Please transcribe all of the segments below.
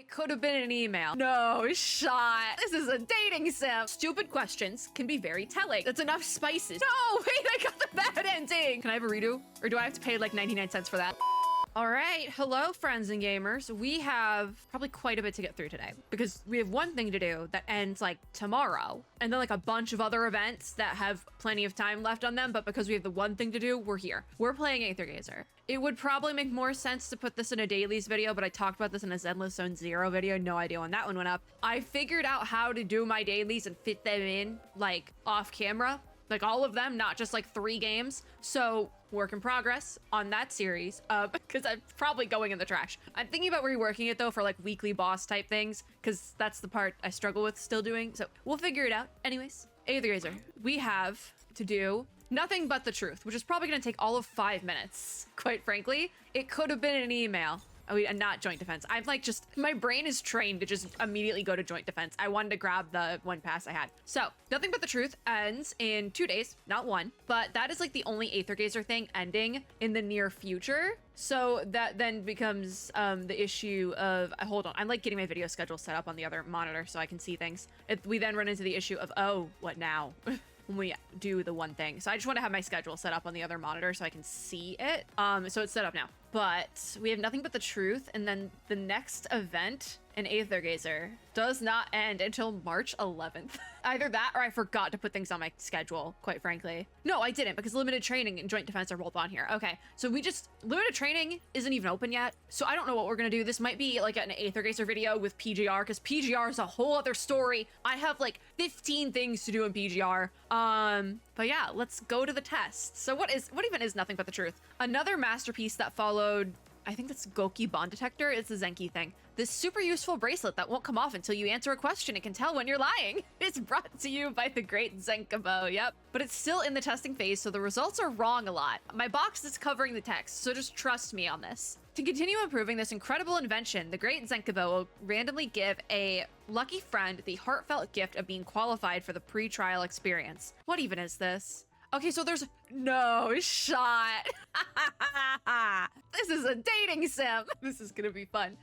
It could have been an email. No shot. This is a dating sim. Stupid questions can be very telling. That's enough spices. No, wait, I got the bad ending. Can I have a redo? Or do I have to pay like 99 cents for that? All right, hello friends and gamers. We have probably quite a bit to get through today because we have one thing to do that ends like tomorrow and then like a bunch of other events that have plenty of time left on them. But because we have the one thing to do, we're here. We're playing Aether. It would probably make more sense to put this in a dailies video, but I talked about this in a Zenless Zone 0 video. No idea when that one went up. I figured out how to do my dailies and fit them in like off camera. Like all of them, not just like 3 games. So work in progress on that series because I'm probably going in the trash. I'm thinking about reworking it though for like weekly boss type things because that's the part I struggle with still doing. So we'll figure it out. Anyways, Aether, we have to do nothing but the truth, which is probably going to take all of 5 minutes. Quite frankly, it could have been an email. Oh, and not joint defense. I'm like my brain is trained to just immediately go to joint defense. I wanted to grab the one pass I had. So nothing but the truth ends in 2 days, not 1. But that is like the only Aether thing ending in the near future. So that then becomes the issue of, hold on, I'm like getting my video schedule set up on the other monitor so I can see things. We then run into the issue of, oh, what now? When we do the one thing. So I just want to have my schedule set up on the other monitor so I can see it. So it's set up now. But we have nothing but the truth. And then the next event in Aether does not end until March 11th. Either that or I forgot to put things on my schedule, quite frankly. No, I didn't because limited training and joint defense are both on here. Okay, so limited training isn't even open yet. So I don't know what we're gonna do. This might be like an Aether video with PGR because PGR is a whole other story. I have like 15 things to do in PGR. But yeah, let's go to the test. So what even is nothing but the truth? Another masterpiece that followed, I think that's Goki Bond Detector. It's the Zenki thing. This super useful bracelet that won't come off until you answer a question. It can tell when you're lying. It's brought to you by the great Zenkabo. Yep. But it's still in the testing phase, so the results are wrong a lot. My box is covering the text, so just trust me on this. To continue improving this incredible invention, the great Zenkabo will randomly give a lucky friend the heartfelt gift of being qualified for the pre-trial experience. What even is this? Okay, so there's no shot. This is a dating sim. This is gonna be fun.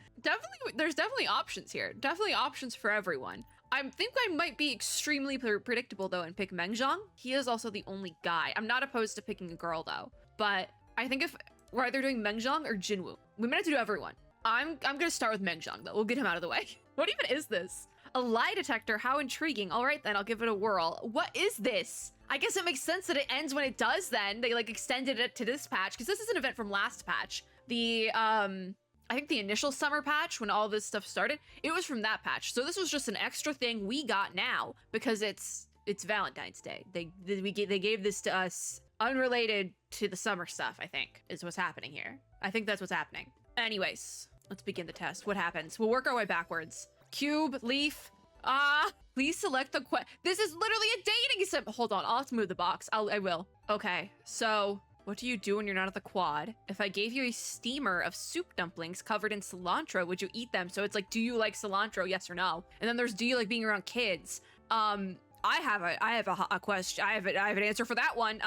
There's definitely options here. Definitely options for everyone. I think I might be extremely predictable though and pick Mengjong. He is also the only guy. I'm not opposed to picking a girl though, but I think if we're either doing Mengjong or Jinwoo, we might have to do everyone. I'm gonna start with Mengjong though. We'll get him out of the way. What even is this? A lie detector, how intriguing. All right then, I'll give it a whirl. What is this? I guess it makes sense that it ends when it does then. They like extended it to this patch because this is an event from last patch. I think the initial summer patch when all this stuff started, it was from that patch. So this was just an extra thing we got now because it's Valentine's Day. They gave this to us unrelated to the summer stuff, I think, is what's happening here. I think that's what's happening. Anyways, let's begin the test. What happens? We'll work our way backwards. Cube, leaf, please select the this is literally a dating sim. Hold on, I'll have to move the box. I will. Okay, so what do you do when you're not at the quad? If I gave you a steamer of soup dumplings covered in cilantro, would you eat them? So it's like, do you like cilantro? Yes or no? And then there's, do you like being around kids? I have a question. I have an answer for that one.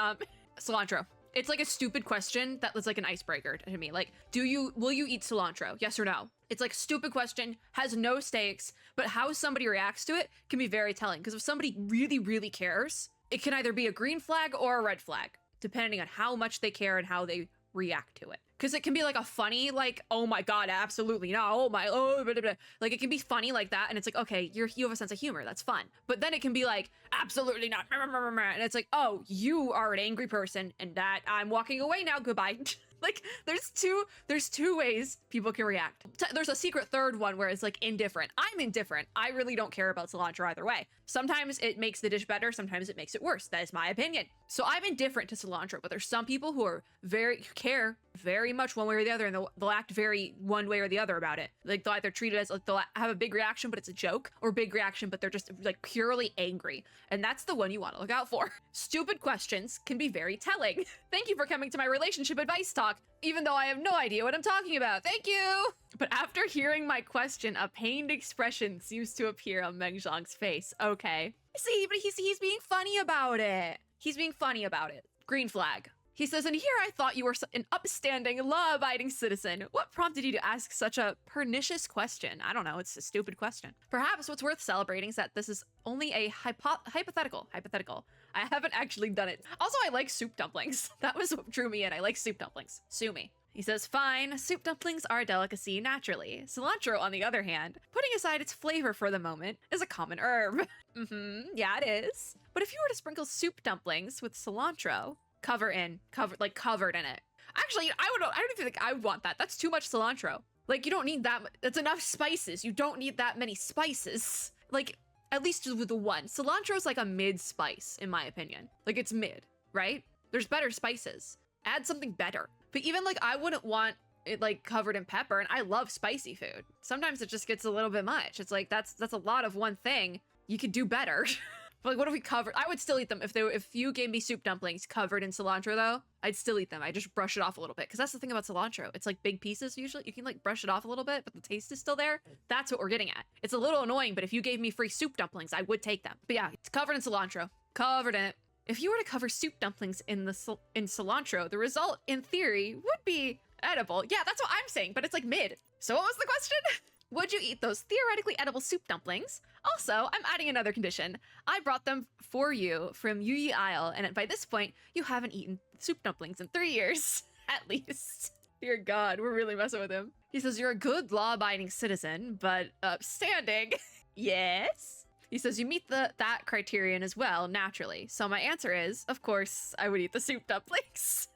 Cilantro. It's like a stupid question that was like an icebreaker to me. Like, will you eat cilantro? Yes or no? It's like a stupid question, has no stakes, but how somebody reacts to it can be very telling. Because if somebody really, really cares, it can either be a green flag or a red flag, depending on how much they care and how they react to it. Because it can be like a funny, like, oh my God, absolutely not. Oh my, oh, blah, blah, blah. Like it can be funny like that. And it's like, okay, you have a sense of humor. That's fun. But then it can be like, absolutely not. And it's like, oh, you are an angry person and that I'm walking away now. Goodbye. Like there's two ways people can react. There's a secret third one where it's like indifferent. I'm indifferent. I really don't care about cilantro either way. Sometimes it makes the dish better. Sometimes it makes it worse. That is my opinion. So I'm indifferent to cilantro, but there's some people who are care very much one way or the other, and they'll act very one way or the other about it. Like they'll either treat it as like they'll have a big reaction, but it's a joke, or big reaction, but they're just like purely angry. And that's the one you want to look out for. Stupid questions can be very telling. Thank you for coming to my relationship advice talk, even though I have no idea what I'm talking about. Thank you. But after hearing my question, a pained expression seems to appear on Mengjong's face. Okay. See, but he's being funny about it. He's being funny about it. Green flag. He says, and here I thought you were an upstanding, law-abiding citizen. What prompted you to ask such a pernicious question? I don't know, it's a stupid question. Perhaps what's worth celebrating is that this is only a hypothetical. I haven't actually done it. Also, I like soup dumplings. That was what drew me in. I like soup dumplings. Sue me. He says, fine, soup dumplings are a delicacy naturally. Cilantro, on the other hand, putting aside its flavor for the moment, is a common herb. Yeah, it is. But if you were to sprinkle soup dumplings with cilantro, covered in it. Actually, I don't even think I would want that. That's too much cilantro. Like, you don't need that. That's enough spices. You don't need that many spices. Like, at least with the one. Cilantro is like a mid spice, in my opinion. Like, it's mid, right? There's better spices. Add something better. But even like, I wouldn't want it like covered in pepper, and I love spicy food. Sometimes it just gets a little bit much. It's like, that's a lot of one thing. You could do better. But like, what if we covered? I would still eat them if you gave me soup dumplings covered in cilantro though. I'd still eat them. I just brush it off a little bit because that's the thing about cilantro. It's like big pieces usually. You can like brush it off a little bit, but the taste is still there. That's what we're getting at. It's a little annoying, but if you gave me free soup dumplings, I would take them. But yeah, it's covered in cilantro. Covered in it. If you were to cover soup dumplings in cilantro, the result in theory would be edible. Yeah, that's what I'm saying, but it's like mid. So what was the question? Would you eat those theoretically edible soup dumplings? Also, I'm adding another condition. I brought them for you from Yuyi Isle, and by this point, you haven't eaten soup dumplings in 3 years, at least. Dear God, we're really messing with him. He says, you're a good law-abiding citizen, but upstanding. Yes? He says, you meet that criterion as well, naturally. So my answer is, of course, I would eat the soup dumplings.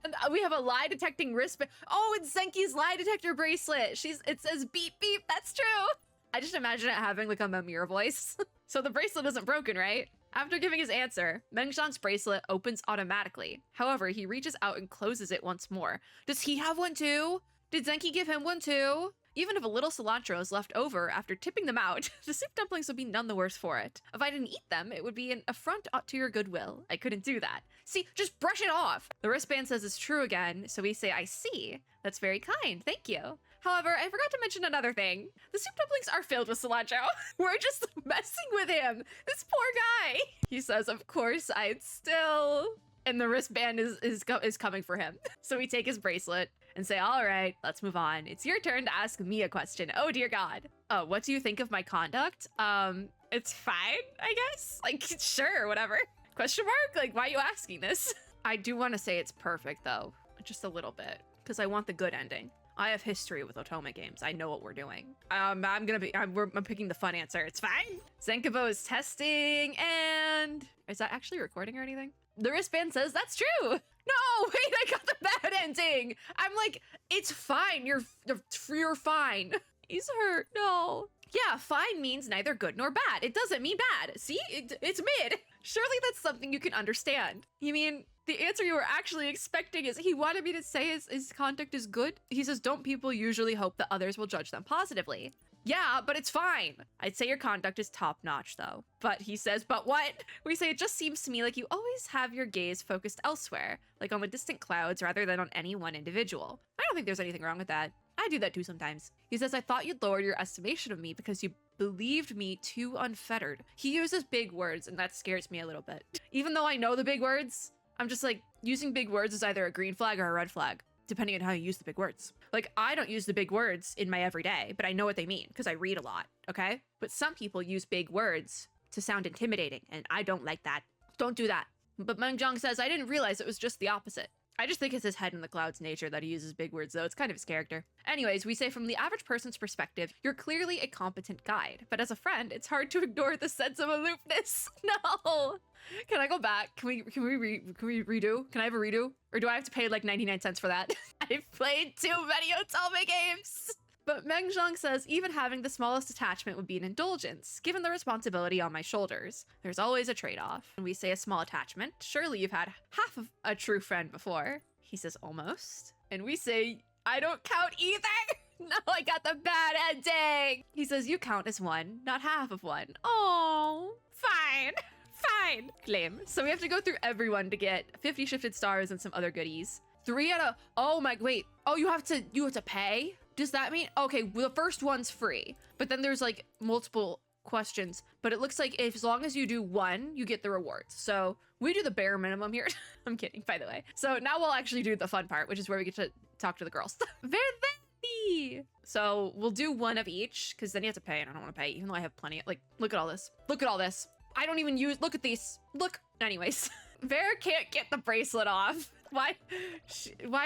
And we have a lie detecting wristband. Oh, it's Zenki's lie detector bracelet. It says beep beep. That's true. I just imagine it having like a Mimir voice. So the bracelet isn't broken, right? After giving his answer, Mengxiang's bracelet opens automatically. However, he reaches out and closes it once more. Does he have one too? Did Zenki give him one too? Even if a little cilantro is left over after tipping them out, the soup dumplings would be none the worse for it. If I didn't eat them, it would be an affront to your goodwill. I couldn't do that. See, just brush it off. The wristband says it's true again, so we say, I see. That's very kind, thank you. However, I forgot to mention another thing. The soup dumplings are filled with cilantro. We're just messing with him. This poor guy. He says, of course, I'd still... And the wristband is coming for him. So we take his bracelet and say, all right, let's move on. It's your turn to ask me a question. Oh, dear God. Oh, what do you think of my conduct? It's fine, I guess. Like, sure, whatever. Question mark? Like, why are you asking this? I do want to say it's perfect, though. Just a little bit. Because I want the good ending. I have history with Otome games. I know what we're doing. I'm picking the fun answer. It's fine. Zenkibo is testing, and... Is that actually recording or anything? The wristband says that's true. No, wait, I got the bad ending. I'm like, it's fine. You're fine. He's hurt. No. Yeah, fine means neither good nor bad. It doesn't mean bad. See, it's mid. Surely that's something you can understand. You mean the answer you were actually expecting is he wanted me to say his conduct is good? He says, don't people usually hope that others will judge them positively? Yeah, but it's fine. I'd say your conduct is top-notch, though. But he says, but what? We say, it just seems to me like you always have your gaze focused elsewhere, like on the distant clouds rather than on any one individual. I don't think there's anything wrong with that. I do that too sometimes. He says, I thought you'd lowered your estimation of me because you believed me too unfettered. He uses big words, and that scares me a little bit. Even though I know the big words, I'm just like, using big words is either a green flag or a red flag, depending on how you use the big words. Like, I don't use the big words in my everyday, but I know what they mean because I read a lot, okay? But some people use big words to sound intimidating, and I don't like that. Don't do that. But Mengxiang says, I didn't realize it was just the opposite. I just think it's his head in the clouds nature that he uses big words, though. It's kind of his character. Anyways, we say from the average person's perspective, you're clearly a competent guide. But as a friend, it's hard to ignore the sense of aloofness. No! Can I go back? Can we redo? Can I have a redo? Or do I have to pay like 99 cents for that? I've played too many Otome games! But Mengxiang says even having the smallest attachment would be an indulgence, given the responsibility on my shoulders. There's always a trade-off. And we say a small attachment. Surely you've had half of a true friend before. He says almost. And we say, I don't count either! No, I got the bad ending! He says you count as one, not half of one. Oh, fine. Fine. Claim. So we have to go through everyone to get 50 shifted stars and some other goodies. 3 out of... Oh my... Wait. Oh, you have to pay? Does that mean... Okay, well, the first one's free. But then there's like multiple questions, but it looks like if, as long as you do one, you get the rewards. So we do the bare minimum here. I'm kidding, by the way. So now we'll actually do the fun part, which is where we get to talk to the girls. Very. So we'll do one of each, because then you have to pay, and I don't want to pay, even though I have plenty. Like, look at all this. Look at all this. I don't even use, look at these. Look. Anyways, Vera can't get the bracelet off. Why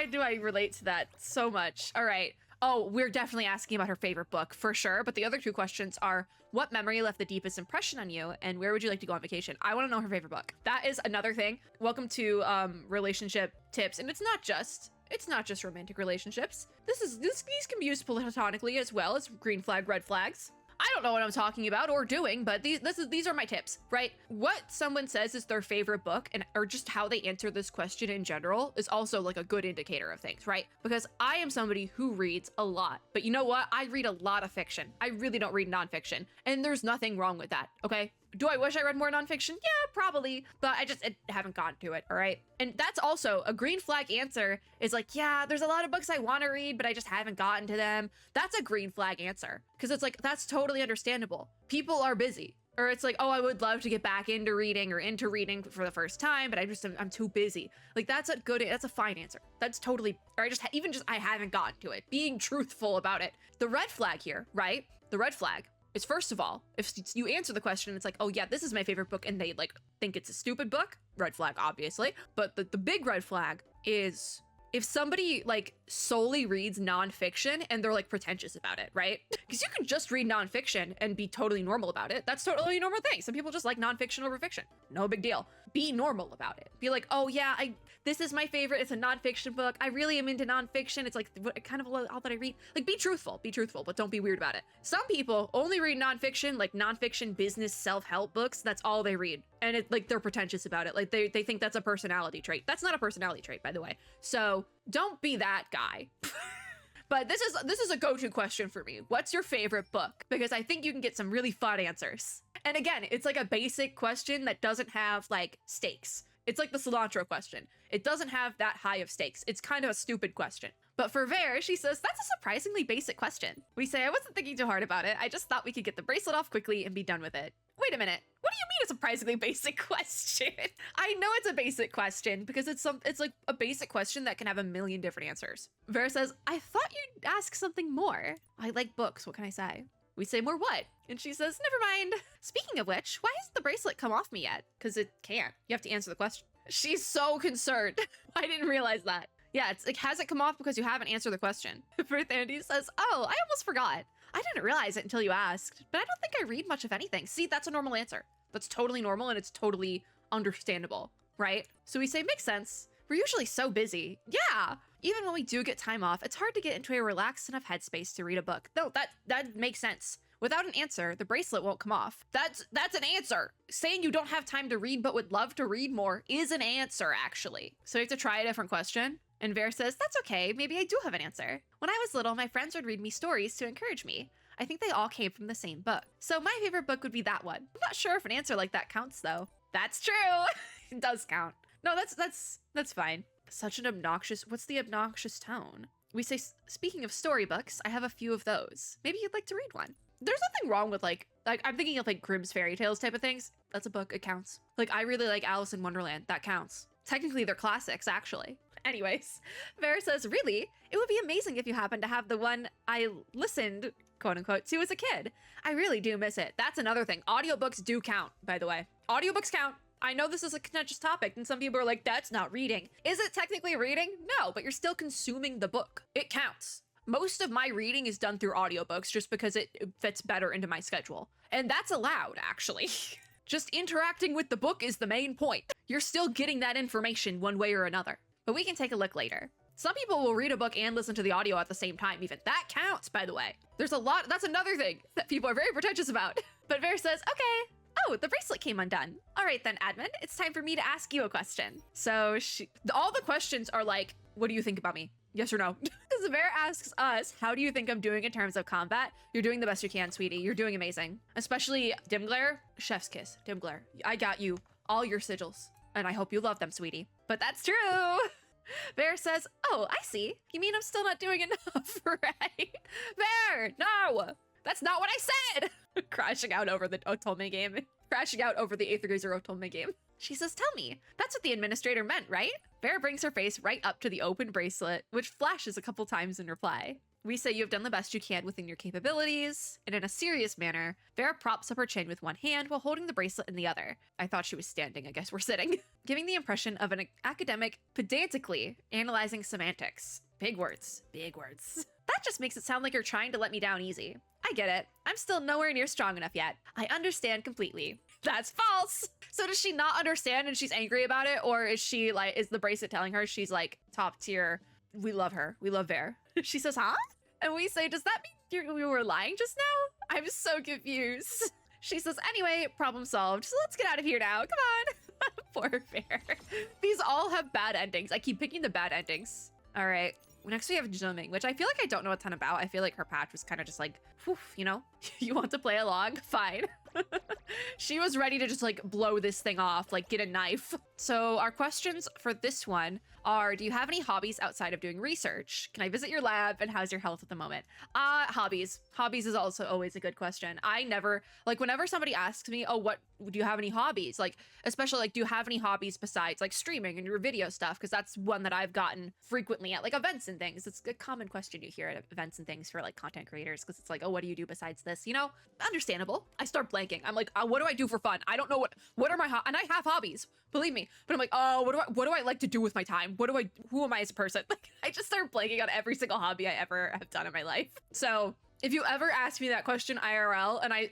do I relate to that so much? All right. Oh, we're definitely asking about her favorite book for sure. But the other two questions are, what memory left the deepest impression on you? And where would you like to go on vacation? I want to know her favorite book. That is another thing. Welcome to relationship tips. And it's not just romantic relationships. These can be used platonically as well as green flag, red flags. I don't know what I'm talking about or doing, but these are my tips, right? What someone says is their favorite book or just how they answer this question in general is also like a good indicator of things, right? Because I am somebody who reads a lot, but you know what? I read a lot of fiction. I really don't read nonfiction, and there's nothing wrong with that, okay? Do I wish I read more nonfiction? Yeah, probably, but I haven't gotten to it, all right? And that's also a green flag answer is like, yeah, there's a lot of books I want to read, but I just haven't gotten to them. That's a green flag answer, because it's like, that's totally understandable. People are busy. Or it's like, oh, I would love to get back into reading for the first time, but I'm too busy. Like, that's a fine answer. That's totally, or I haven't gotten to it. Being truthful about it. The red flag here, right? The red flag is, first of all, if you answer the question, it's like, oh yeah, this is my favorite book, and they like think it's a stupid book, red flag, obviously. But the big red flag is if somebody like solely reads nonfiction and they're like pretentious about it, right? Because you can just read nonfiction and be totally normal about it. That's totally a normal thing. Some people just like nonfiction over fiction. No big deal. Be normal about it. Be like, oh yeah, this is my favorite. It's a nonfiction book. I really am into nonfiction. It's like kind of all that I read. Like, be truthful, but don't be weird about it. Some people only read nonfiction, like nonfiction business self-help books. That's all they read. And it like they're pretentious about it. Like they think that's a personality trait. That's not a personality trait, by the way. So don't be that guy. But this is a go-to question for me. What's your favorite book? Because I think you can get some really fun answers. And again, it's like a basic question that doesn't have like stakes. It's like the cilantro question. It doesn't have that high of stakes. It's kind of a stupid question. But for Ver, she says, that's a surprisingly basic question. We say, I wasn't thinking too hard about it. I just thought we could get the bracelet off quickly and be done with it. Wait a minute. What do you mean a surprisingly basic question? I know it's a basic question because it's like a basic question that can have a million different answers. Vera says, I thought you'd ask something more. I like books. What can I say? We say, more what? And she says, never mind. Speaking of which, why hasn't the bracelet come off me yet? Because it can't. You have to answer the question. She's so concerned. I didn't realize that. Yeah, it hasn't come off because you haven't answered the question. Birth Andy says, oh, I almost forgot. I didn't realize it until you asked, but I don't think I read much of anything. See, that's a normal answer. That's totally normal and it's totally understandable, right? So we say, makes sense. We're usually so busy. Yeah, even when we do get time off, it's hard to get into a relaxed enough headspace to read a book. No, that makes sense. Without an answer, the bracelet won't come off. That's an answer. Saying you don't have time to read but would love to read more is an answer, actually. So we have to try a different question. And Ver says, that's okay, maybe I do have an answer. When I was little, my friends would read me stories to encourage me. I think they all came from the same book. So my favorite book would be that one. I'm not sure if an answer like that counts though. That's true. It does count. No, that's fine. Such an obnoxious, what's the obnoxious tone? We say, speaking of storybooks, I have a few of those. Maybe you'd like to read one. There's nothing wrong with like I'm thinking of like Grimm's fairy tales type of things. That's a book, it counts. Like I really like Alice in Wonderland, that counts. Technically they're classics, actually. Anyways, Vera says, really? It would be amazing if you happen to have the one I listened, quote unquote, to as a kid. I really do miss it. That's another thing. Audiobooks do count, by the way. Audiobooks count. I know this is a contentious topic and some people are like, that's not reading. Is it technically reading? No, but you're still consuming the book. It counts. Most of my reading is done through audiobooks just because it fits better into my schedule. And that's allowed, actually. Just interacting with the book is the main point. You're still getting that information one way or another. But we can take a look later. Some people will read a book and listen to the audio at the same time even. That counts, by the way. There's a lot, that's another thing that people are very pretentious about. But Vera says, okay. Oh, the bracelet came undone. All right then, admin, it's time for me to ask you a question. So all the questions are like, what do you think about me? Yes or no? Because Vera asks us, how do you think I'm doing in terms of combat? You're doing the best you can, sweetie. You're doing amazing. Especially Dim Glare, chef's kiss, Dim Glare. I got you, all your sigils. And I hope you love them, sweetie. But that's true. Vera says, oh, I see. You mean I'm still not doing enough, right? Vera, no. That's not what I said! Crashing out over the Otome game. Crashing out over the Aether Gazer Otome game. She says, tell me, that's what the administrator meant, right? Vera brings her face right up to the open bracelet, which flashes a couple times in reply. We say you have done the best you can within your capabilities, and in a serious manner, Vera props up her chin with one hand while holding the bracelet in the other. I thought she was standing, I guess we're sitting. Giving the impression of an academic pedantically analyzing semantics. Big words, big words. That just makes it sound like you're trying to let me down easy. I get it. I'm still nowhere near strong enough yet. I understand completely. That's false. So does she not understand and she's angry about it? Or is she like, is the bracelet telling her she's like top tier? We love her. We love Vera. She says, huh? And we say, does that mean we were lying just now? I'm so confused. She says, anyway, problem solved. So let's get out of here now. Come on. Poor Vera. These all have bad endings. I keep picking the bad endings. All right. Next we have Zhuming, which I feel like I don't know a ton about. I feel like her patch was kind of just like, whew, you know, you want to play along? Fine. She was ready to just like blow this thing off, like get a knife. So our questions for this one are, do you have any hobbies outside of doing research? Can I visit your lab? And how's your health at the moment? Hobbies. Hobbies is also always a good question. I never, like whenever somebody asks me, oh, what, do you have any hobbies? Like, especially like, do you have any hobbies besides like streaming and your video stuff? Because that's one that I've gotten frequently at like events and things. It's a common question you hear at events and things for like content creators. Because it's like, oh, what do you do besides this? You know, understandable. I start blanking. I'm like, what do I do for fun? I don't know what are my, and I have hobbies, believe me, but I'm like, oh, what do I like to do with my time? Who am I as a person? Like, I just start blanking on every single hobby I ever have done in my life. So if you ever ask me that question IRL and I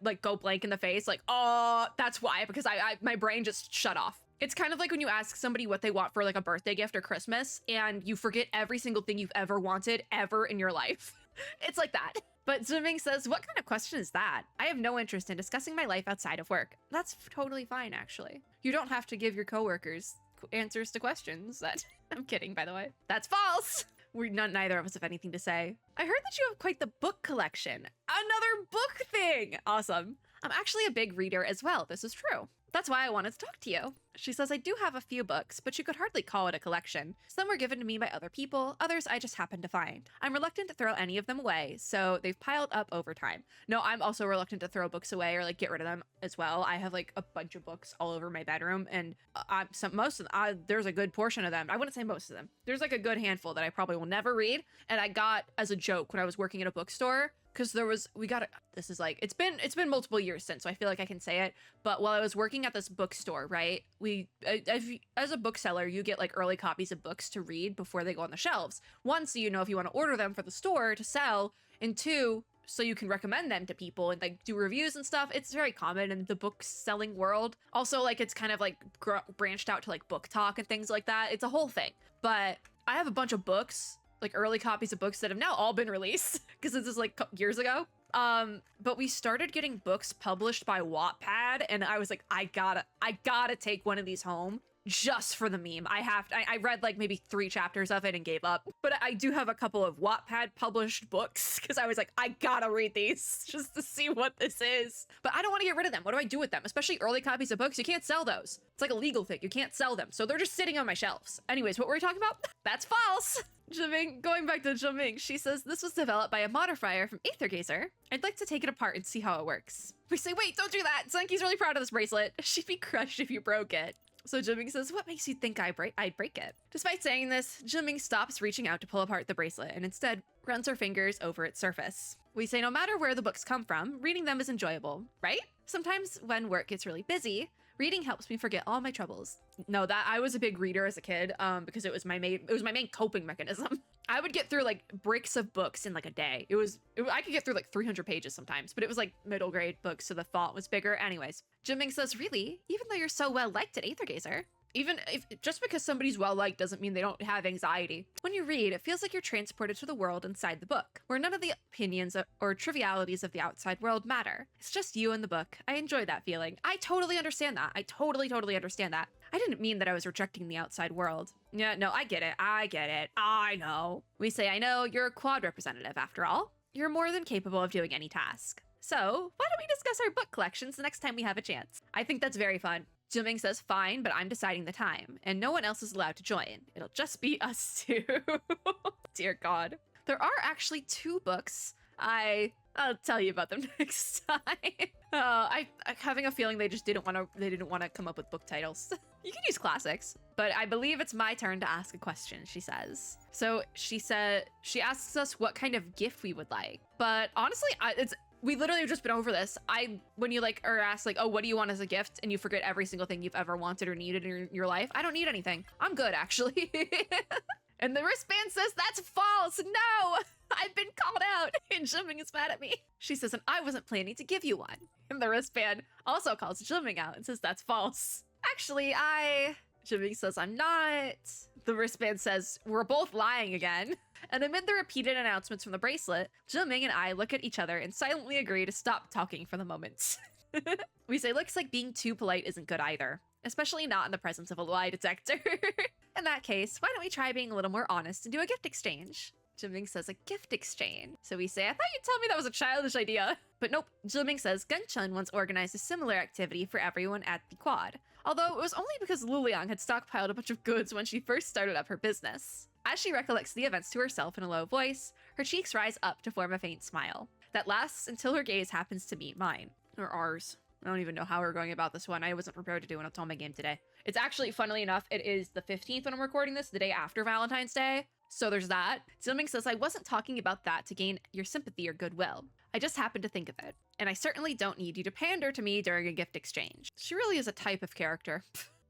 like go blank in the face, like, oh, that's why, because my brain just shut off. It's kind of like when you ask somebody what they want for like a birthday gift or Christmas and you forget every single thing you've ever wanted ever in your life. It's like that. But Zhuming says, what kind of question is that? I have no interest in discussing my life outside of work. That's totally fine, actually. You don't have to give your coworkers answers to questions. That I'm kidding, by the way. That's false. Neither of us have anything to say. I heard that you have quite the book collection. Another book thing. Awesome. I'm actually a big reader as well. This is true. That's why I wanted to talk to you. She says, I do have a few books, but you could hardly call it a collection. Some were given to me by other people, others I just happened to find. I'm reluctant to throw any of them away, so they've piled up over time. No, I'm also reluctant to throw books away or like get rid of them as well. I have like a bunch of books all over my bedroom, and there's a good portion of them. I wouldn't say most of them. There's like a good handful that I probably will never read, and I got as a joke when I was working at a bookstore. Because it's been multiple years since, so I feel like I can say it. But while I was working at this bookstore, right, as a bookseller, you get like early copies of books to read before they go on the shelves. One, so you know if you want to order them for the store to sell, and two, so you can recommend them to people and like do reviews and stuff. It's very common in the book selling world. Also, like it's kind of like branched out to like book talk and things like that. It's a whole thing. But I have a bunch of books, like early copies of books that have now all been released because this is like years ago. But we started getting books published by Wattpad, and I was like, I gotta take one of these home just for the meme. I read like maybe 3 chapters of it and gave up, but I do have a couple of Wattpad published books because I was like, I gotta read these just to see what this is. But I don't want to get rid of them. What do I do with them? Especially early copies of books. You can't sell those. It's like a legal thing. You can't sell them. So they're just sitting on my shelves. Anyways, what were we talking about? That's false. Going back to Zhuming, she says, this was developed by a modifier from Aether Gazer. I'd like to take it apart and see how it works. We say, wait, don't do that. Sunky's really proud of this bracelet. She'd be crushed if you broke it. So Zhuming says, what makes you think I'd break it? Despite saying this, Zhuming stops reaching out to pull apart the bracelet and instead runs her fingers over its surface. We say no matter where the books come from, reading them is enjoyable, right? Sometimes when work gets really busy, reading helps me forget all my troubles. No, that I was a big reader as a kid because it was my main coping mechanism. I would get through like bricks of books in like a day. I could get through like 300 pages sometimes, but it was like middle grade books, so the font was bigger. Anyways, Zhuming says, really? Even though you're so well liked at Aether Gazer? Even if just because somebody's well-liked doesn't mean they don't have anxiety. When you read, it feels like you're transported to the world inside the book, where none of the opinions or trivialities of the outside world matter. It's just you and the book. I enjoy that feeling. I totally understand that. I totally understand that. I didn't mean that I was rejecting the outside world. Yeah, no, I get it. I know. We say, I know, you're a quad representative after all. You're more than capable of doing any task. So, why don't we discuss our book collections the next time we have a chance? I think that's very fun. Zhuming says, fine, but I'm deciding the time, and no one else is allowed to join. It'll just be us two. Dear God. There are actually 2 books I I'll tell you about them next time. I'm having a feeling they just didn't want to come up with book titles. You can use classics, but I believe it's my turn to ask a question, she says. So she asks us what kind of gift we would like. But honestly, we literally have just been over this. When you like are asked like, oh, what do you want as a gift? And you forget every single thing you've ever wanted or needed in your life. I don't need anything. I'm good, actually. And the wristband says, that's false. No, I've been called out. And Jimming is mad at me. She says, and I wasn't planning to give you one. And the wristband also calls Jimming out and says, that's false. Actually, Jimming says, I'm not. The wristband says, we're both lying again. And amid the repeated announcements from the bracelet, Jimming and I look at each other and silently agree to stop talking for the moment. We say, looks like being too polite isn't good either, especially not in the presence of a lie detector. In that case, why don't we try being a little more honest and do a gift exchange? Jimming says a gift exchange. So we say, I thought you'd tell me that was a childish idea. But nope, Jimming says Genshin once organized a similar activity for everyone at the quad. Although it was only because Luliang had stockpiled a bunch of goods when she first started up her business. As she recollects the events to herself in a low voice, her cheeks rise up to form a faint smile that lasts until her gaze happens to meet mine. Or ours. I don't even know how we're going about this one. I wasn't prepared to do an OTOME game today. It's actually, funnily enough, it is the 15th when I'm recording this, the day after Valentine's Day. So there's that. Zimming says, I wasn't talking about that to gain your sympathy or goodwill. I just happened to think of it. And I certainly don't need you to pander to me during a gift exchange. She really is a type of character.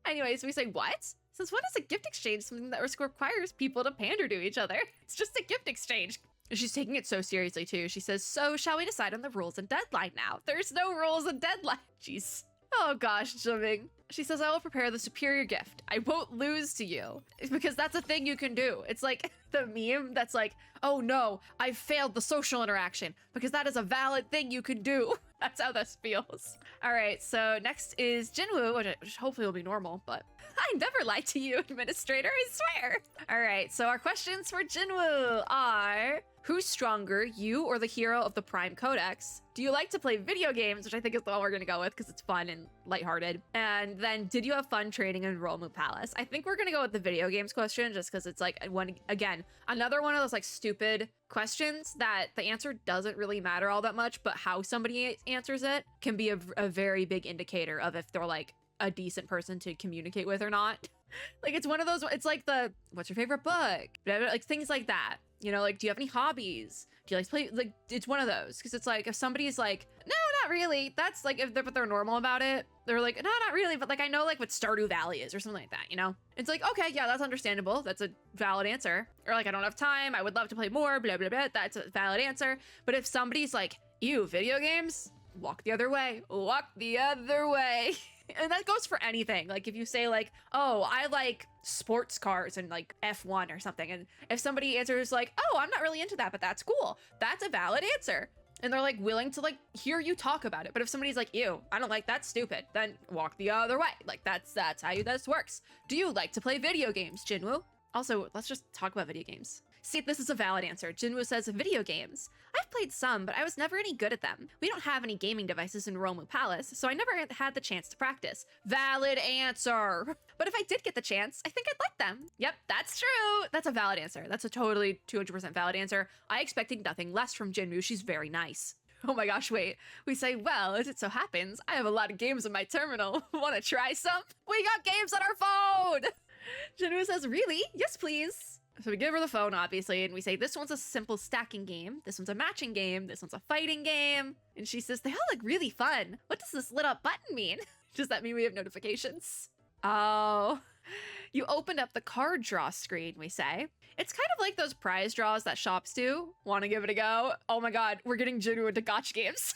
Anyways, we say, what? Since when is a gift exchange something that requires people to pander to each other? It's just a gift exchange. She's taking it so seriously too. She says, so shall we decide on the rules and deadline now? There's no rules and deadline. Jeez. Oh gosh, Jimming. She says, I will prepare the superior gift. I won't lose to you. It's because that's a thing you can do. It's like the meme that's like, oh no, I failed the social interaction because that is a valid thing you can do. That's how this feels. All right, so next is Jinwoo, which hopefully will be normal, but I never lied to you, administrator, I swear. All right, so our questions for Jinwoo are, who's stronger, you or the hero of the Prime Codex? Do you like to play video games, which I think is the one we're gonna go with because it's fun and lighthearted. And then, did you have fun trading in Romu Palace? I think we're gonna go with the video games question just because it's like, another one of those like stupid questions that the answer doesn't really matter all that much, but how somebody answers it can be a very big indicator of if they're like a decent person to communicate with or not. Like it's one of those, it's like the, what's your favorite book? Like things like that. You know, like, do you have any hobbies? Do you like to play? Like, it's one of those. Because it's like, if somebody's like, no, not really. That's like, but they're normal about it. They're like, no, not really. But like, I know like what Stardew Valley is or something like that, you know? It's like, okay, yeah, that's understandable. That's a valid answer. Or like, I don't have time. I would love to play more, blah, blah, blah. That's a valid answer. But if somebody's like, ew, video games? Walk the other way. Walk the other way. And that goes for anything. Like if you say like, oh, I like sports cars and like F1 or something. And if somebody answers like, oh, I'm not really into that, but that's cool. That's a valid answer. And they're like willing to like hear you talk about it. But if somebody's like, ew, I don't like that, stupid, then walk the other way. Like that's how this works. Do you like to play video games, Jinwoo? Also, let's just talk about video games. See, this is a valid answer. Jinwoo says, video games. I've played some, but I was never any good at them. We don't have any gaming devices in Romu Palace, so I never had the chance to practice. Valid answer. But if I did get the chance, I think I'd like them. Yep, that's true. That's a valid answer. That's a totally 200% valid answer. I expected nothing less from Jinwoo. She's very nice. Oh my gosh, wait. We say, well, as it so happens, I have a lot of games in my terminal. Want to try some? We got games on our phone! Jinwoo says, really? Yes, please. So we give her the phone, obviously, and we say, this one's a simple stacking game, this one's a matching game, this one's a fighting game. And she says, they all look really fun. What does this lit up button mean? Does that mean we have notifications? Oh, you opened up the card draw screen, we say. It's kind of like those prize draws that shops do. Want to give it a go? Oh my god, we're getting Jinwoo into gacha games.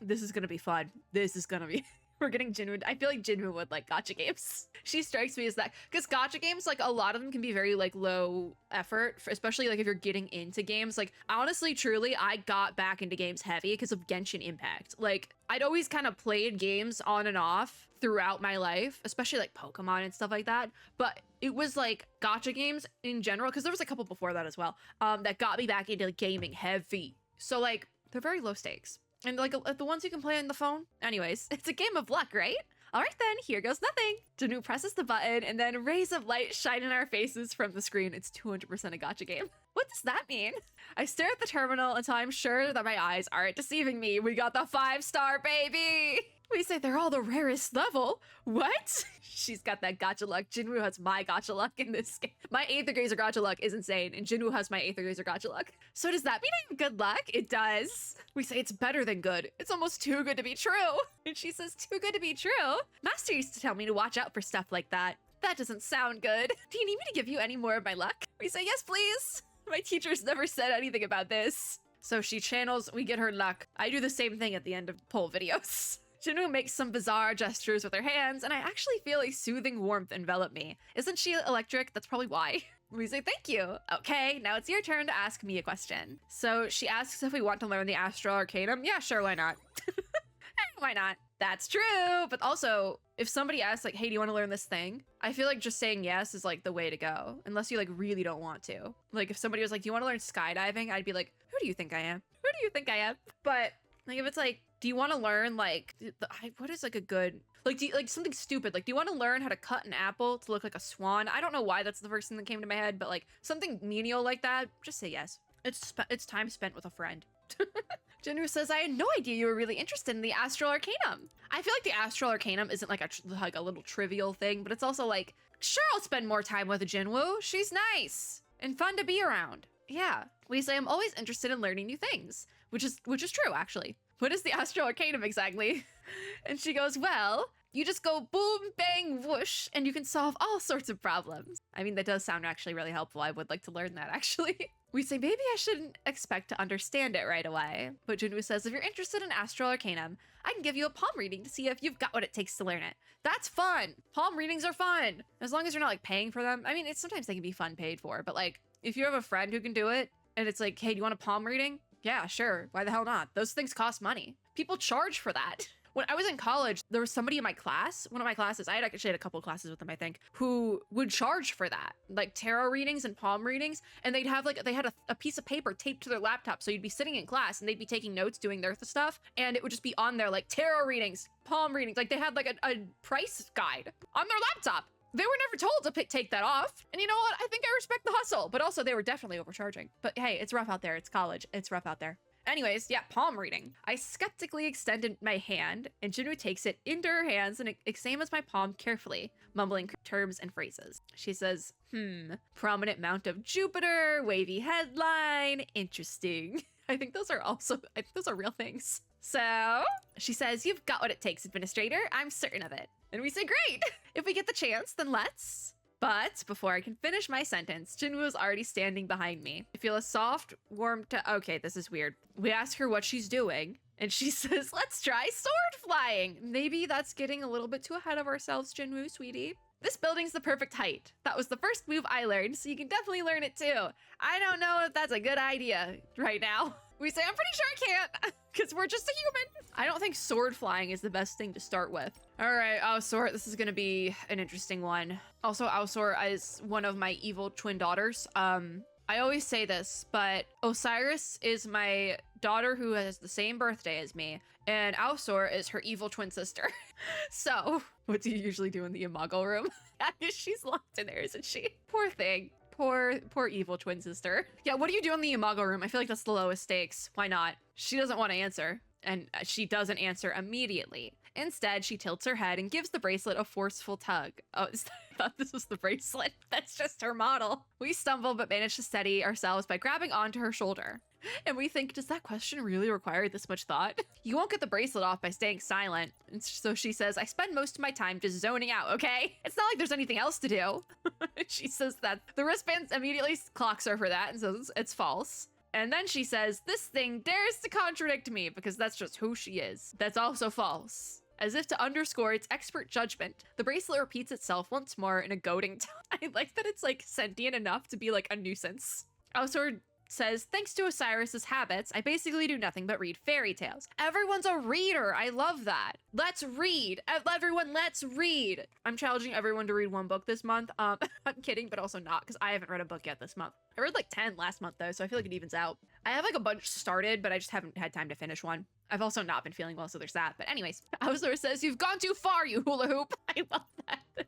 This is gonna be fun. This is gonna be... We're getting Jinwoo. I feel like Jinwoo would like gacha games. She strikes me as that, because gacha games, like a lot of them can be very like low effort, especially like if you're getting into games. Like honestly, truly, I got back into games heavy because of Genshin Impact. Like I'd always kind of played games on and off throughout my life, especially like Pokemon and stuff like that. But it was like gacha games in general, because there was a couple before that as well, that got me back into like, gaming heavy. So like they're very low stakes. And like the ones you can play on the phone. Anyways, it's a game of luck, right? All right then, here goes nothing. Jinwoo presses the button and then rays of light shine in our faces from the screen. It's 200% a gacha game. What What does that mean? I stare at the terminal until I'm sure that my eyes aren't deceiving me. We got the 5-star, baby! We say they're all the rarest level. What? She's got that gacha luck. Jinwoo has my gacha luck in this game. My Aether Gazer gacha luck is insane, and Jinwoo has my Aether Gazer gacha luck. So does that mean I have good luck? It does. We say it's better than good. It's almost too good to be true. And she says, too good to be true? Master used to tell me to watch out for stuff like that. That doesn't sound good. Do you need me to give you any more of my luck? We say, yes, please. My teacher's never said anything about this. So she channels, we get her luck. I do the same thing at the end of poll videos. Jinwoo makes some bizarre gestures with her hands, and I actually feel a soothing warmth envelop me. Isn't she electric? That's probably why. We say thank you. Okay, now it's your turn to ask me a question. So she asks if we want to learn the Astral Arcanum. Yeah, sure, why not? Why not? That's true. But also, if somebody asks like, hey, do you want to learn this thing? I feel like just saying yes is like the way to go, unless you like really don't want to. Like if somebody was like, do you want to learn skydiving? I'd be like, who do you think I am? Who do you think I am? But like if it's like, do you want to learn like, what is like a good, like, like something stupid? Like, do you want to learn how to cut an apple to look like a swan? I don't know why that's the first thing that came to my head, but like something menial like that, just say yes. It's time spent with a friend. Jinwoo says, I had no idea you were really interested in the Astral Arcanum. I feel like the Astral Arcanum isn't like a little trivial thing, but it's also like, sure, I'll spend more time with Jinwoo. She's nice and fun to be around. Yeah, we say I'm always interested in learning new things, which is true, actually. What is the Astral Arcanum exactly? And she goes, well, you just go boom, bang, whoosh, and you can solve all sorts of problems. I mean, that does sound actually really helpful. I would like to learn that, actually. We say, maybe I shouldn't expect to understand it right away. But Jinwoo says, if you're interested in Astral Arcanum, I can give you a palm reading to see if you've got what it takes to learn it. That's fun. Palm readings are fun. As long as you're not like paying for them. I mean, sometimes they can be fun paid for, but like if you have a friend who can do it and it's like, hey, do you want a palm reading? Yeah, sure. Why the hell not? Those things cost money. People charge for that. When I was in college, there was somebody in my class, one of my classes, I had actually had a couple of classes with them, I think, who would charge for that, like tarot readings and palm readings. And they'd have like, they had a piece of paper taped to their laptop. So you'd be sitting in class and they'd be taking notes, doing their stuff. And it would just be on there like tarot readings, palm readings. Like they had like a price guide on their laptop. They were never told to take that off. And you know what? I think I respect the hustle, but also they were definitely overcharging. But hey, it's rough out there. It's college. It's rough out there. Anyways, yeah, palm reading. I skeptically extended my hand, and Jinwoo takes it into her hands and examines my palm carefully, mumbling terms and phrases. She says, prominent mount of Jupiter, wavy headline, interesting. I think those are real things. So she says, you've got what it takes, administrator. I'm certain of it. And we say, great. If we get the chance, then let's. But before I can finish my sentence, Jinwoo is already standing behind me. I feel a soft, warm okay, this is weird. We ask her what she's doing, and she says, let's try sword flying. Maybe that's getting a little bit too ahead of ourselves, Jinwoo, sweetie. This building's the perfect height. That was the first move I learned, so you can definitely learn it too. I don't know if that's a good idea right now. We say, I'm pretty sure I can't, because we're just a human. I don't think sword flying is the best thing to start with. All right, Aosor, this is gonna be an interesting one. Also, Aosor is one of my evil twin daughters. I always say this, but Osiris is my daughter who has the same birthday as me, and Aosor is her evil twin sister. So, what do you usually do in the Imago room? She's locked in there, isn't she? Poor thing. Poor evil twin sister. Yeah, what do you do in the Imago room? I feel like that's the lowest stakes. Why not? She doesn't want to answer, and she doesn't answer immediately. Instead, she tilts her head and gives the bracelet a forceful tug. Oh, I thought this was the bracelet. That's just her model. We stumble but manage to steady ourselves by grabbing onto her shoulder. And we think, does that question really require this much thought? You won't get the bracelet off by staying silent. And so she says, I spend most of my time just zoning out, okay? It's not like there's anything else to do. She says that. The wristband immediately clocks her for that and says it's false. And then she says, this thing dares to contradict me because that's just who she is. That's also false. As if to underscore its expert judgment, the bracelet repeats itself once more in a goading tone. I like that it's like sentient enough to be like a nuisance. Aosor says, thanks to Osiris's habits, I basically do nothing but read fairy tales. Everyone's a reader. I love that. Let's read. Everyone, let's read. I'm challenging everyone to read one book this month. I'm kidding, but also not, because I haven't read a book yet this month. I read like 10 last month though, so I feel like it evens out. I have like a bunch started, but I just haven't had time to finish one. I've also not been feeling well, so there's that. But anyways, Aosor says, you've gone too far, you hula hoop. I love that. I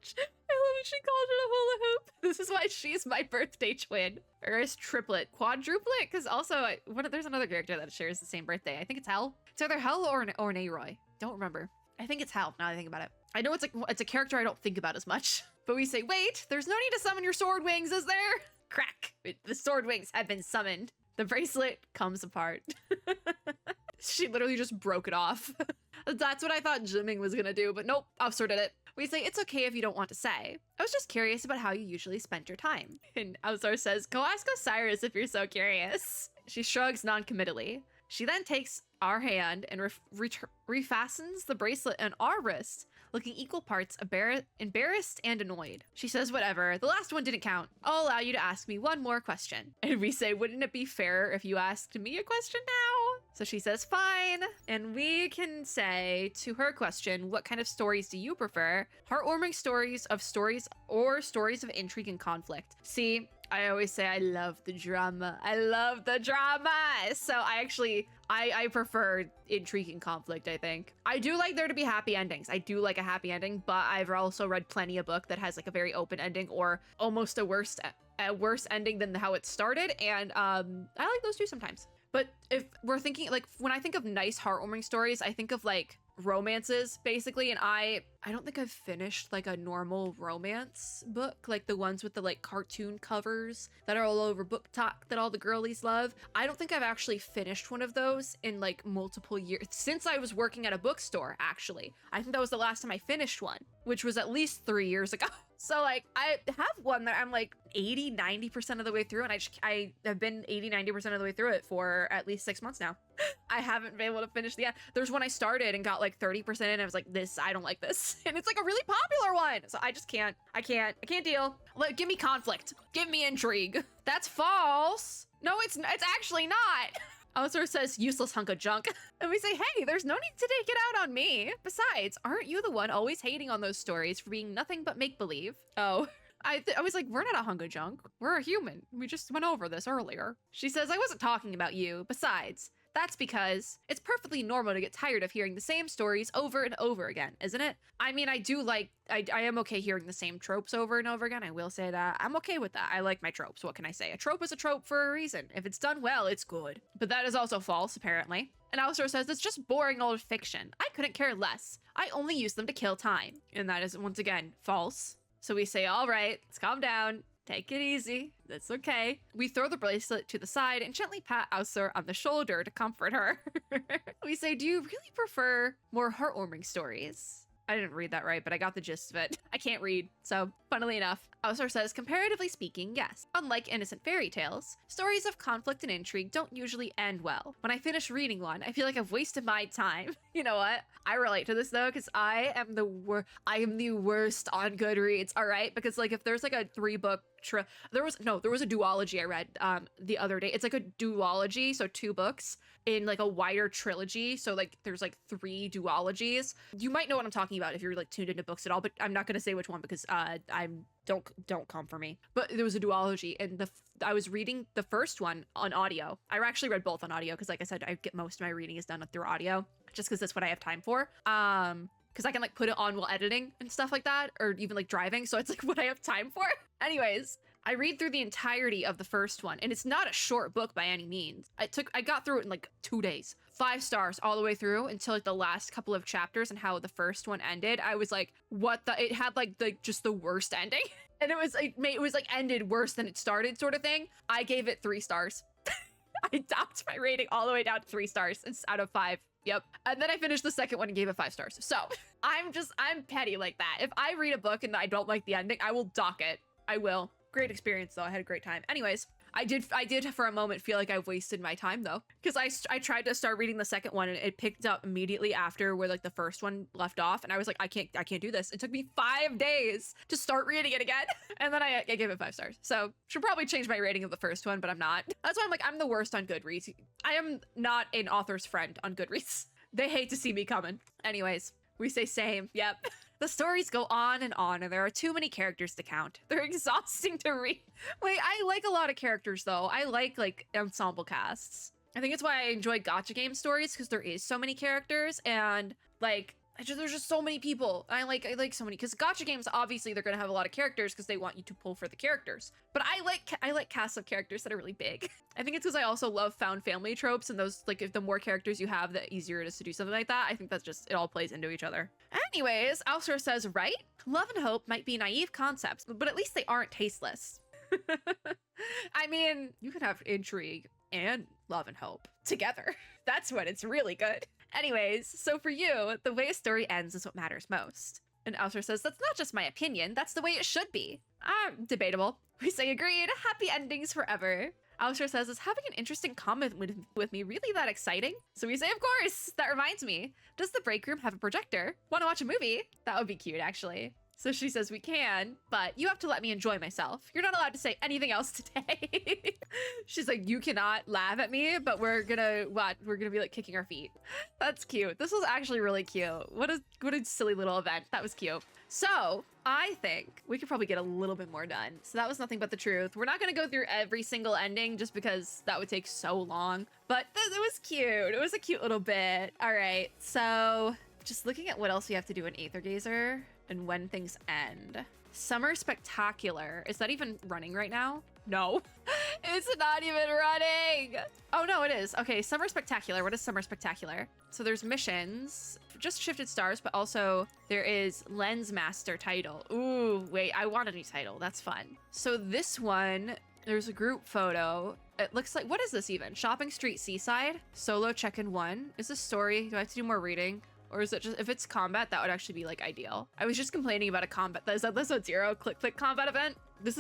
love it. She called it a hula hoop. This is why she's my birthday twin. Or is triplet, quadruplet? Because also, there's another character that shares the same birthday. I think it's Hel. It's either Hel or Nayroy. Don't remember. I think it's Hel, now that I think about it. I know it's a character I don't think about as much. But we say, wait, there's no need to summon your sword wings, is there? Crack. The sword wings have been summoned. The bracelet comes apart. She literally just broke it off. That's what I thought Jimming was gonna do, but nope, Officer did it. We say, it's okay if you don't want to say. I was just curious about how you usually spend your time. And Alzar says, go ask Osiris if you're so curious. She shrugs non-committally. She then takes our hand and refastens the bracelet on our wrist, looking equal parts embarrassed and annoyed. She says, whatever, the last one didn't count. I'll allow you to ask me one more question. And we say, wouldn't it be fair if you asked me a question now? So she says, fine. And we can say to her question, what kind of stories do you prefer? Heartwarming stories or stories of intrigue and conflict. See, I always say I love the drama. I love the drama. So I prefer intrigue and conflict, I think. I do like there to be happy endings. I do like a happy ending, but I've also read plenty of book that has like a very open ending or almost a worse ending than how it started. And I like those too sometimes. But if we're thinking, like, when I think of nice heartwarming stories, I think of like romances basically, and I don't think I've finished like a normal romance book, like the ones with the like cartoon covers that are all over book talk that all the girlies love. I don't think I've actually finished one of those in like multiple years since I was working at a bookstore. Actually, I think that was the last time I finished one, which was at least 3 years ago. So like I have one that I'm like 80-90% of the way through, and I have been 80-90% of the way through it for at least 6 months now. I haven't been able to finish the end. There's one I started and got like 30% in, and I was like, I don't like this. And it's like a really popular one. So I just can't. I can't deal. Like, give me conflict. Give me intrigue. That's false. No, it's actually not. Osir says, useless hunk of junk. And we say, hey, there's no need to take it out on me. Besides, aren't you the one always hating on those stories for being nothing but make-believe? Oh. I was like, we're not a hunk of junk. We're a human. We just went over this earlier. She says, I wasn't talking about you. Besides, that's because it's perfectly normal to get tired of hearing the same stories over and over again, isn't it? I mean, I am okay hearing the same tropes over and over again. I will say that. I'm okay with that. I like my tropes. What can I say? A trope is a trope for a reason. If it's done well, it's good. But that is also false, apparently. And Alistair says, it's just boring old fiction. I couldn't care less. I only use them to kill time. And that is, once again, false. So we say, all right, let's calm down. Take it easy. That's okay. We throw the bracelet to the side and gently pat Ausur on the shoulder to comfort her. We say, do you really prefer more heartwarming stories? I didn't read that right, but I got the gist of it. I can't read, so funnily enough, Ausur says, comparatively speaking, yes. Unlike innocent fairy tales, stories of conflict and intrigue don't usually end well. When I finish reading one, I feel like I've wasted my time. You know what? I relate to this though, because I am the worst on Goodreads, all right? Because like if there's like a 3-book there was a duology I read the other day. It's like a duology, so 2 books in like a wider trilogy. So like there's like 3 duologies. You might know what I'm talking about if you're like tuned into books at all, but I'm not gonna say which one because don't come for me. But there was a duology, and I was reading the first one on audio. I actually read both on audio because, like I said, I get most of my reading is done through audio, just because that's what I have time for. Because I can like put it on while editing and stuff like that, or even like driving. So it's like what I have time for. Anyways, I read through the entirety of the first one, and it's not a short book by any means. I got through it in like 2 days. 5 stars all the way through until like the last couple of chapters and how the first one ended. I was like, what the? It had like just the worst ending. And it was like ended worse than it started sort of thing. I gave it 3 stars. I dropped my rating all the way down to 3 stars out of 5. Yep. And then I finished the second one and gave it 5 stars. So I'm petty like that. If I read a book and I don't like the ending, I will dock it. I will. Great experience though. I had a great time. Anyways, I did for a moment feel like I've wasted my time though, because I tried to start reading the second one and it picked up immediately after where like the first one left off, and I was like, I can't do this. It took me 5 days to start reading it again, and then I gave it 5 stars. So should probably change my rating of the first one, but I'm not. That's why I'm like, I'm the worst on Goodreads. I am not an author's friend on Goodreads. They hate to see me coming. Anyways, we say same. Yep. The stories go on, and there are too many characters to count. They're exhausting to read. Wait, I like a lot of characters though. I like ensemble casts. I think it's why I enjoy gacha game stories, because there is so many characters, and like There's just so many people. I like so many, because gacha games, obviously they're gonna have a lot of characters because they want you to pull for the characters. But I like casts of characters that are really big. I think it's because I also love found family tropes, and those, like, if the more characters you have, the easier it is to do something like that. I think that's just, it all plays into each other. Anyways, Alsor says, right? Love and hope might be naive concepts, but at least they aren't tasteless. I mean, you can have intrigue and love and hope together. That's when it's really good. Anyways, so for you, the way a story ends is what matters most. And Alsor says, that's not just my opinion, that's the way it should be. Debatable. We say agreed, happy endings forever. Alsor says, is having an interesting comment with me really that exciting? So we say, of course. That reminds me, does the break room have a projector? Want to watch a movie? That would be cute, actually. So she says, we can, but you have to let me enjoy myself. You're not allowed to say anything else today. She's like, you cannot laugh at me, but we're gonna be like kicking our feet. That's cute. This was actually really cute. What a silly little event. That was cute. So I think we could probably get a little bit more done. So that was nothing but the truth. We're not gonna go through every single ending just because that would take so long, but it was cute. It was a cute little bit. All right, so just looking at what else we have to do in Aether Gazer and when things end. Summer Spectacular. Is that even running right now? No, it's not even running. Oh no, it is. Okay, Summer Spectacular. What is Summer Spectacular? So there's missions, just shifted stars, but also there is Lens Master title. Ooh, wait, I want a new title. That's fun. So this one, there's a group photo. It looks like, what is this even? Shopping Street Seaside, solo check-in 1. Is this story? Do I have to do more reading? Or is it just, if it's combat, that would actually be like ideal. I was just complaining about a combat, is that this 0 click combat event? This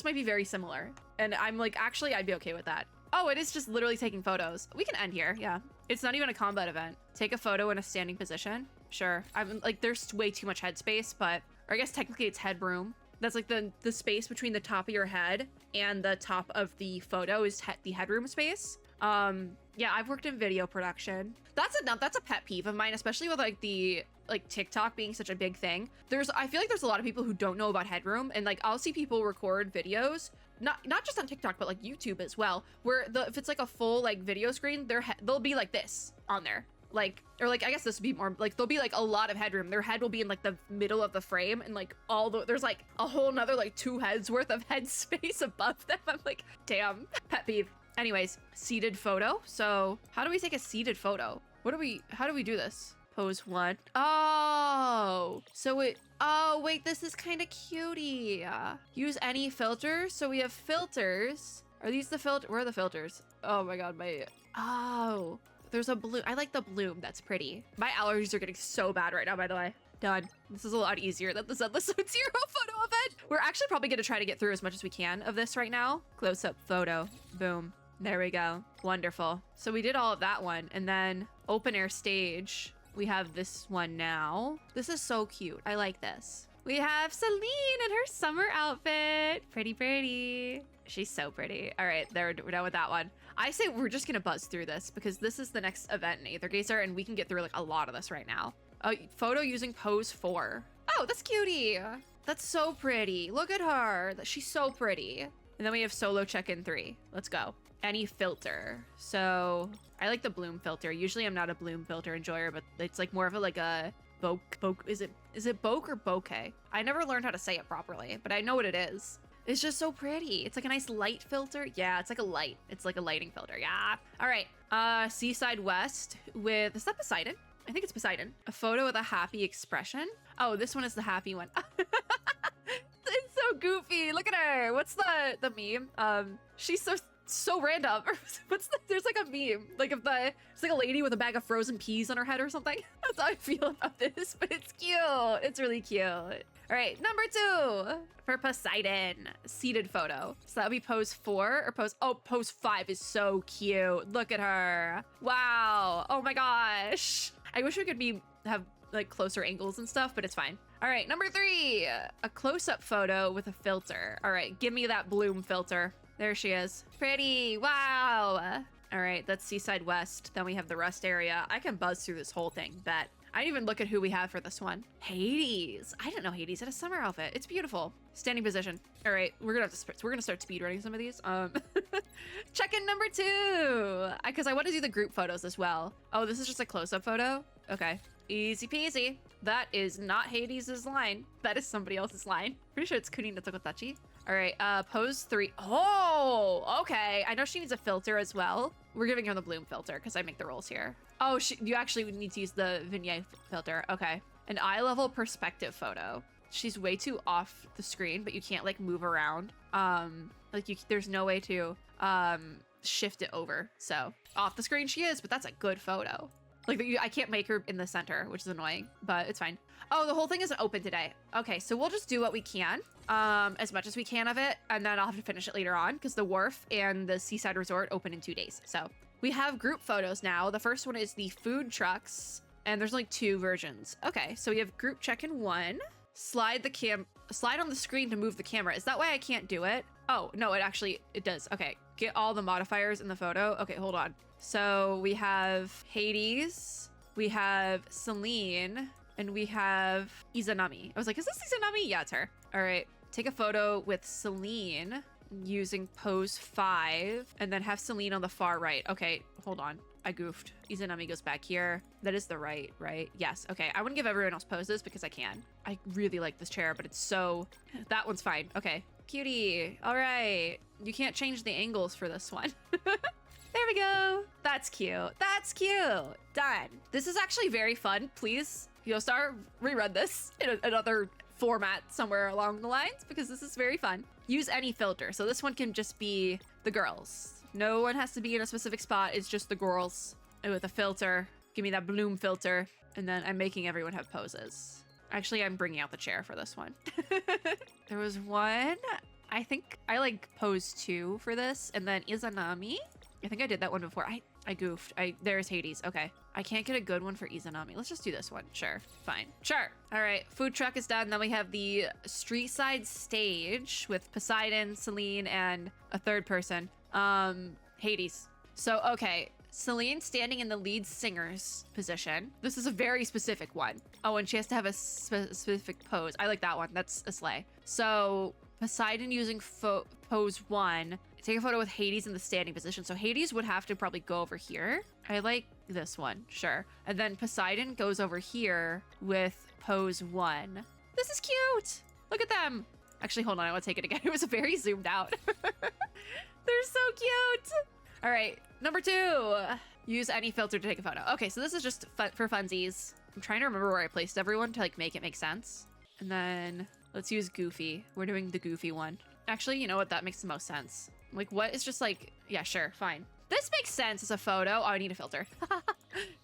might be very similar. And I'm like, actually, I'd be okay with that. Oh, it is just literally taking photos. We can end here, yeah. It's not even a combat event. Take a photo in a standing position. Sure, I'm like, there's way too much headspace, but, or I guess technically it's headroom. That's like the space between the top of your head and the top of the photo is the headroom space. Yeah, I've worked in video production. That's a pet peeve of mine, especially with like TikTok being such a big thing. I feel like there's a lot of people who don't know about headroom, and like I'll see people record videos, not just on TikTok, but like YouTube as well, where if it's like a full like video screen, they'll be like this on there. Like, or like, I guess this would be more like, there'll be like a lot of headroom. Their head will be in like the middle of the frame, and like there's like a whole nother like 2 heads worth of head space above them. I'm like, damn, pet peeve. Anyways, seated photo. So how do we take a seated photo? How do we do this? Pose 1. Oh, oh wait, this is kind of cutie. Use any filter. So we have filters. Are these the filter? Where are the filters? Oh my God, oh, there's a bloom. I like the bloom. That's pretty. My allergies are getting so bad right now, by the way. Done. This is a lot easier than this episode 0 photo event. We're actually probably going to try to get through as much as we can of this right now. Close up photo. Boom. There we go. Wonderful. So we did all of that one, and then open air stage. We have this one now. This is so cute. I like this. We have Celine in her summer outfit. Pretty, pretty. She's so pretty. All right, we're done with that one. I say we're just gonna buzz through this because this is the next event in Aether Gazer, and we can get through like a lot of this right now. Photo using pose 4. Oh, that's cutie. That's so pretty. Look at her. She's so pretty. And then we have solo check-in 3. Let's go. Any filter. So I like the bloom filter. Usually I'm not a bloom filter enjoyer, but it's like more of a bokeh. Is it bokeh or bokeh? I never learned how to say it properly, but I know what it is. It's just so pretty. It's like a nice light filter. Yeah, it's like a light. It's like a lighting filter. Yeah. All right. Seaside West with, is that Poseidon? I think it's Poseidon. A photo with a happy expression. Oh, this one is the happy one. It's so goofy. Look at her. What's the meme? She's so random. There's like a meme, like it's like a lady with a bag of frozen peas on her head or something. That's how I feel about this, but it's cute. It's really cute. All right, number 2 for Poseidon, seated photo. So that would be pose 4 or pose 5 is so cute. Look at her. Wow. Oh my gosh. I wish we could have like closer angles and stuff, but it's fine. All right, number 3, a close-up photo with a filter. All right, give me that bloom filter. There she is. Pretty. Wow. All right, that's Seaside West. Then we have the rest area. I can buzz through this whole thing, bet. I didn't even look at who we have for this one. Hades. I didn't know Hades had a summer outfit. It's beautiful. Standing position. All right, we're gonna start speedrunning some of these. Check-in number 2, because I want to do the group photos as well. Oh, this is just a close-up photo. Okay. Easy peasy. That is not Hades' line. That is somebody else's line. Pretty sure it's Kunin no Tokotachi. All right, pose 3. Oh, okay. I know she needs a filter as well. We're giving her the bloom filter because I make the rolls here. Oh, you actually need to use the vignette filter. Okay. An eye level perspective photo. She's way too off the screen, but you can't like move around. There's no way to shift it over. So off the screen she is, but that's a good photo. Like I can't make her in the center, which is annoying, but it's fine. Oh, the whole thing isn't open today. Okay, so we'll just do what we can, as much as we can of it, and then I'll have to finish it later on because the wharf and the seaside resort open in 2 days. So we have group photos now. The first one is the food trucks, and there's only 2 versions. Okay, so we have group check-in 1. Slide on the screen to move the camera. Is that why I can't do it? Oh, no, it does. Okay, get all the modifiers in the photo. Okay, hold on. So we have Hades, we have Celine, and we have Izanami. I was like, is this Izanami? Yeah, it's her. All right, take a photo with Celine using pose 5, and then have Celine on the far right. Okay, hold on. I goofed. Izanami goes back here. That is the right? Yes. Okay, I wouldn't give everyone else poses because I can. I really like this chair, but it's so... That one's fine. Okay. Cutie. All right. You can't change the angles for this one. There we go. That's cute. That's cute. Done. This is actually very fun. Please, yostar, rerun this in another format somewhere along the lines because this is very fun. Use any filter. So this one can just be the girls. No one has to be in a specific spot. It's just the girls with a filter. Give me that bloom filter. And then I'm making everyone have poses. Actually, I'm bringing out the chair for this one. There was one. I think I like pose 2 for this. And then Izanami. I think I did that one before. I goofed. There's Hades. Okay. I can't get a good one for Izanami. Let's just do this one. Sure. Fine. Sure. All right. Food truck is done. Then we have the street side stage with Poseidon, Celine, and a third person. Hades. So, okay. Celine standing in the lead singer's position. This is a very specific one. Oh, and she has to have a specific pose. I like that one. That's a slay. So, Poseidon using pose 1. Take a photo with Hades in the standing position. So Hades would have to probably go over here. I like this one, sure. And then Poseidon goes over here with pose 1. This is cute. Look at them. Actually, hold on, I want to take it again. It was very zoomed out. They're so cute. All right, number 2. Use any filter to take a photo. Okay, so this is just for funsies. I'm trying to remember where I placed everyone to like make it make sense. And then let's use Goofy. We're doing the Goofy one. Actually, you know what? That makes the most sense. Like, what is just like, yeah, sure, fine. This makes sense as a photo. Oh, I need a filter.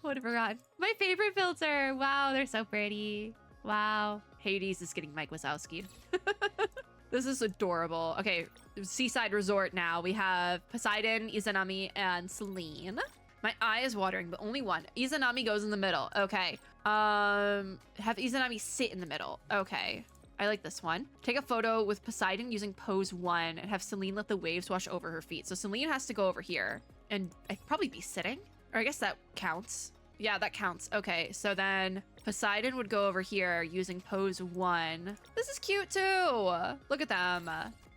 Would have forgotten. My favorite filter. Wow, they're so pretty. Wow. Hades is getting Mike Wazowski. This is adorable. Okay, seaside resort now. We have Poseidon, Izanami, and Celine. My eye is watering, but only one. Izanami goes in the middle. Okay. Have Izanami sit in the middle. Okay. I like this one. Take a photo with Poseidon using pose 1 and have Celine let the waves wash over her feet. So Celine has to go over here and I'd probably be sitting. Or I guess that counts. Yeah, that counts. Okay, so then Poseidon would go over here using pose 1. This is cute too. Look at them.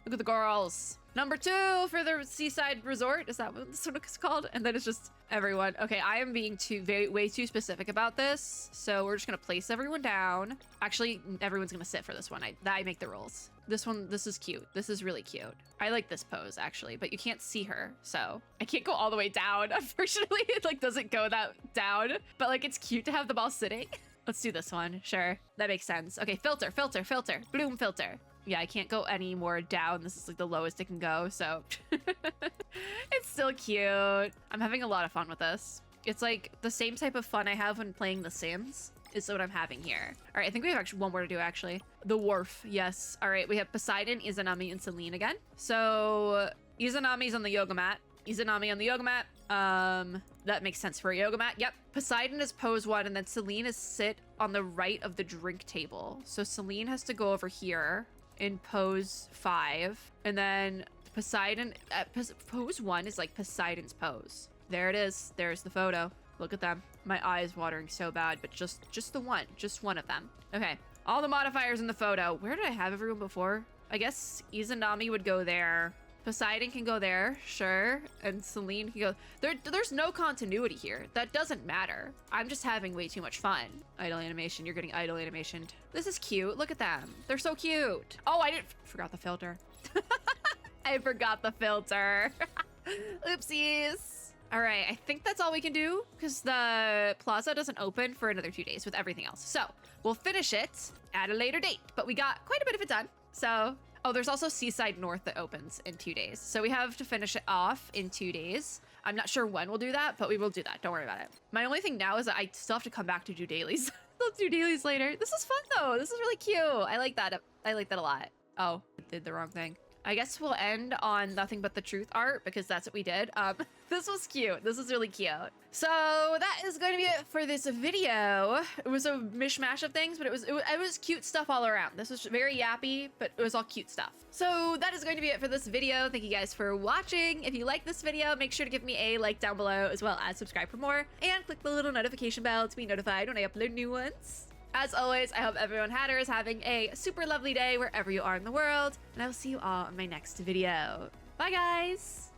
Look at the girls. Number 2 for the seaside resort. Is that what this one is called? And then it's just everyone. Okay, I am being way too specific about this. So we're just gonna place everyone down. Actually, everyone's gonna sit for this one. I make the rules. This one, this is cute. This is really cute. I like this pose actually, but you can't see her. So I can't go all the way down. Unfortunately, it like doesn't go that down, but like it's cute to have them all sitting. Let's do this one. Sure, that makes sense. Okay, filter, bloom filter. Yeah, I can't go any more down. This is like the lowest it can go, so it's still cute. I'm having a lot of fun with this. It's like the same type of fun I have when playing The Sims is what I'm having here. All right, I think we have actually one more to do actually. The wharf, yes. All right, we have Poseidon, Izanami, and Celine again. So Izanami's on the yoga mat. Izanami on the yoga mat. That makes sense for a yoga mat. Yep. Poseidon is pose 1, and then Celine is sit on the right of the drink table. So Celine has to go over here in pose 5, and then Poseidon pose 1 is like Poseidon's pose. There it is. There's the photo. Look at them. My eye is watering so bad, but just one of them. Okay, all the modifiers in the photo. Where did I have everyone before? I guess Izanami would go there. Poseidon can go there, sure. And Celine can go... There's no continuity here. That doesn't matter. I'm just having way too much fun. Idle animation. You're getting idle animation. This is cute. Look at them. They're so cute. Oh, I forgot the filter. I forgot the filter. Oopsies. All right, I think that's all we can do because the plaza doesn't open for another 2 days with everything else. So we'll finish it at a later date, but we got quite a bit of it done. So... Oh, there's also Seaside North that opens in 2 days. So we have to finish it off in 2 days. I'm not sure when we'll do that, but we will do that. Don't worry about it. My only thing now is that I still have to come back to do dailies. Let's do dailies later. This is fun though. This is really cute. I like that. I like that a lot. Oh, I did the wrong thing. I guess we'll end on nothing but the truth art because that's what we did. This was cute. This is really cute. So that is going to be it for this video. It was a mishmash of things, but it was cute stuff all around. This was very yappy, but it was all cute stuff. So that is going to be it for this video. Thank you guys for watching. If you like this video, make sure to give me a like down below as well as subscribe for more and click the little notification bell to be notified when I upload new ones. As always, I hope everyone Hatter is having a super lovely day wherever you are in the world, and I will see you all in my next video. Bye, guys!